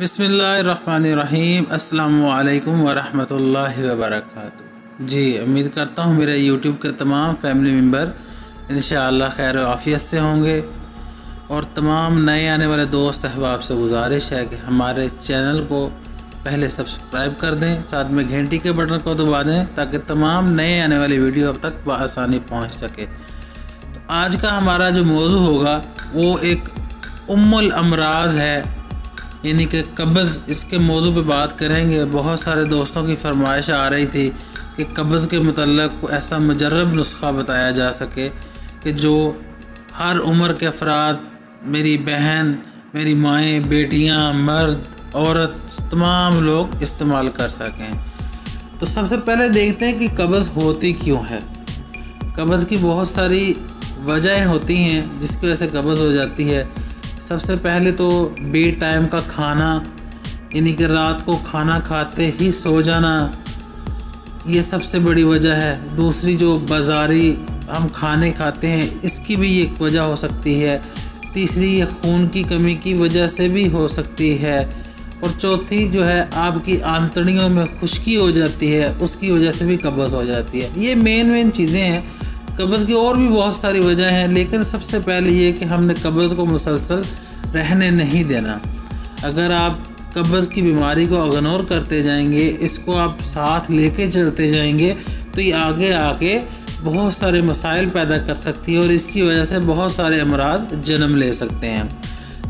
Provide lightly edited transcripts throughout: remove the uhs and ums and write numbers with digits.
बिस्मिल्लाहिर्रहमानिर्रहीम। अस्सलामुअलैकुम वरहमतुल्लाहि वबरकातुहू। जी, उम्मीद करता हूँ मेरे यूट्यूब के तमाम फैमिली मेम्बर इंशाअल्लाह खैर आफ़ियत से होंगे और तमाम नए आने वाले दोस्त अहबाब से गुजारिश है कि हमारे चैनल को पहले सब्सक्राइब कर दें, साथ में घंटी के बटन को दबा दें ताकि तमाम नए आने वाली वीडियो अब तक बआसानी पहुँच सके। तो आज का हमारा जो मौजू होगा वो एक उम्मुल अमराज है, यानी कि कब्ज़। इसके मौजू पे बात करेंगे। बहुत सारे दोस्तों की फरमाइश आ रही थी कि कब्ज़ के मुतल्लक़ ऐसा मुजर्रब नुस्खा बताया जा सके कि जो हर उम्र के अफराद, मेरी बहन, मेरी माएँ, बेटियाँ, मर्द, औरत, तमाम लोग इस्तेमाल कर सकें। तो सबसे पहले देखते हैं कि कब्ज़ होती क्यों है। कब्ज़ की बहुत सारी वजह होती हैं जिसकी वजह से कब्ज़ हो जाती है। सबसे पहले तो बे टाइम का खाना, यानी कि रात को खाना खाते ही सो जाना, ये सबसे बड़ी वजह है। दूसरी जो बाज़ारी हम खाने खाते हैं इसकी भी एक वजह हो सकती है। तीसरी ये खून की कमी की वजह से भी हो सकती है। और चौथी जो है आपकी आंतड़ियों में खुश्की हो जाती है, उसकी वजह से भी कब्ज़ हो जाती है। ये मेन चीज़ें हैं। कब्ज़ की और भी बहुत सारी वजह हैं, लेकिन सबसे पहले ये कि हमने कब्ज़ को मुसलसल रहने नहीं देना। अगर आप कब्ज़ की बीमारी को इग्नोर करते जाएंगे, इसको आप साथ लेके चलते जाएंगे, तो ये आगे आके बहुत सारे मसाइल पैदा कर सकती है और इसकी वजह से बहुत सारे अमराज जन्म ले सकते हैं।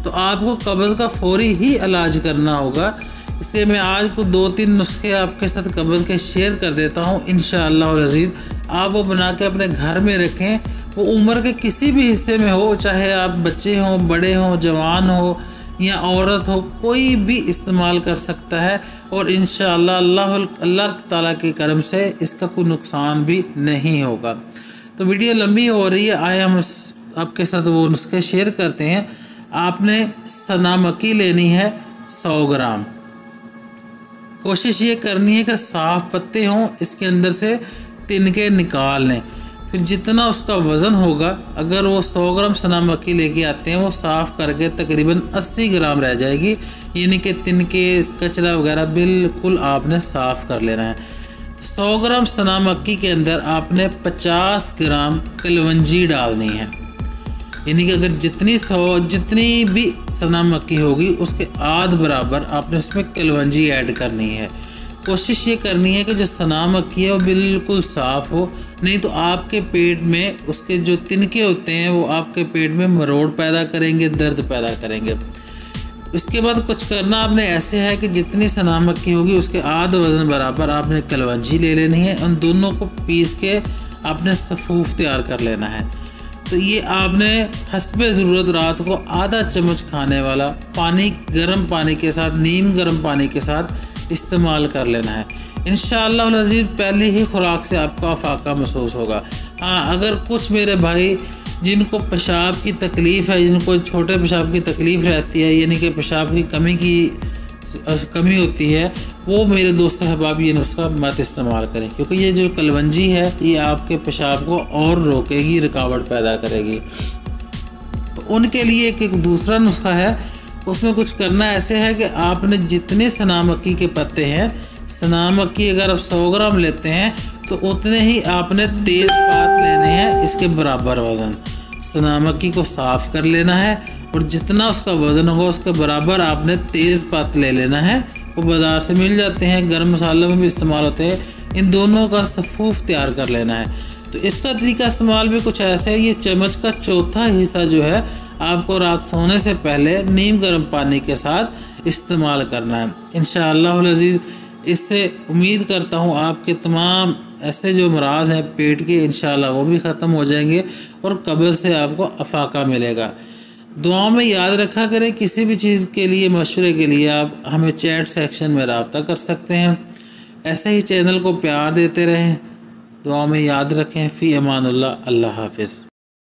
तो आपको कब्ज़ का फौरी ही इलाज करना होगा। इसलिए मैं आज को 2-3 नुस्खे आपके साथ कब्ज़ के शेयर कर देता हूँ। इंशाअल्लाह अज़ीज़ आप वो बना के अपने घर में रखें। वो उम्र के किसी भी हिस्से में हो, चाहे आप बच्चे हों, बड़े हों, जवान हो या औरत हो, कोई भी इस्तेमाल कर सकता है और इंशाअल्लाह अल्लाह ताला के करम से इसका कोई नुकसान भी नहीं होगा। तो वीडियो लंबी हो रही है, आए हम आपके साथ वो नुस्खे शेयर करते हैं। आपने सना मक्की लेनी है 100 ग्राम। कोशिश ये करनी है कि साफ़ पत्ते हों, इसके अंदर से तिनके निकाल लें। फिर जितना उसका वज़न होगा, अगर वो 100 ग्राम सना मक्की लेके आते हैं, वो साफ़ करके तकरीबन 80 ग्राम रह जाएगी, यानी कि तिनके, कचरा वगैरह बिल्कुल आपने साफ़ कर लेना है। 100 ग्राम सना मक्की के अंदर आपने 50 ग्राम कलवंजी डालनी है, यानी कि अगर जितनी भी सना मक्की होगी उसके आध बराबर आपने उसमें कलवंजी ऐड करनी है। कोशिश ये करनी है कि जो सना मक्की है वो बिल्कुल साफ़ हो, नहीं तो आपके पेट में उसके जो तिनके होते हैं वो आपके पेट में मरोड़ पैदा करेंगे, दर्द पैदा करेंगे। उसके बाद कुछ करना आपने ऐसे है कि जितनी सना मक्की होगी उसके आध वज़न बराबर आपने कलवंजी ले लेनी है। उन दोनों को पीस के आपने सफ़ूफ तैयार कर लेना है। तो ये आपने हस्बे ज़रूरत रात को आधा चम्मच खाने वाला पानी, गर्म पानी के साथ, नीम गर्म पानी के साथ इस्तेमाल कर लेना है। इंशाअल्लाह अज़ीज़ पहली ही खुराक से आपको अफाका महसूस होगा। हाँ, अगर कुछ मेरे भाई जिनको पेशाब की तकलीफ़ है, जिनको छोटे पेशाब की तकलीफ़ रहती है, यानी कि पेशाब की कमी होती है, वो मेरे दोस्त अहबाब ये नुस्खा मत इस्तेमाल करें, क्योंकि ये जो कलवंजी है ये आपके पेशाब को और रोकेगी, रुकावट पैदा करेगी। तो उनके लिए एक दूसरा नुस्खा है। उसमें कुछ करना ऐसे है कि आपने जितने सना मक्की के पत्ते हैं, सना मक्की अगर आप 100 ग्राम लेते हैं तो उतने ही आपने तेज़ पात लेने हैं, इसके बराबर वज़न। सना मक्की को साफ़ कर लेना है और जितना उसका वज़न होगा उसके बराबर आपने तेज़ पात ले लेना है। वो बाज़ार से मिल जाते हैं, गर्म मसालों में भी इस्तेमाल होते हैं। इन दोनों का सफ़ूफ तैयार कर लेना है। तो इसका तरीका इस्तेमाल भी कुछ ऐसा है। ये चम्मच का चौथा हिस्सा जो है आपको रात सोने से पहले नीम गर्म पानी के साथ इस्तेमाल करना है। इंशाअल्लाह अज़ीज़ इससे उम्मीद करता हूँ आपके तमाम ऐसे जो अमराज हैं पेट के, इंशाअल्लाह वो भी ख़त्म हो जाएंगे और कब्ज़ से आपको अफाका मिलेगा। दुआओं में याद रखा करें। किसी भी चीज़ के लिए, मशवरे के लिए आप हमें चैट सेक्शन में रब्ता कर सकते हैं। ऐसे ही चैनल को प्यार देते रहें। दुआ में याद रखें। फ़ी अमानुल्लाह। अल्लाह हाफ़िज़।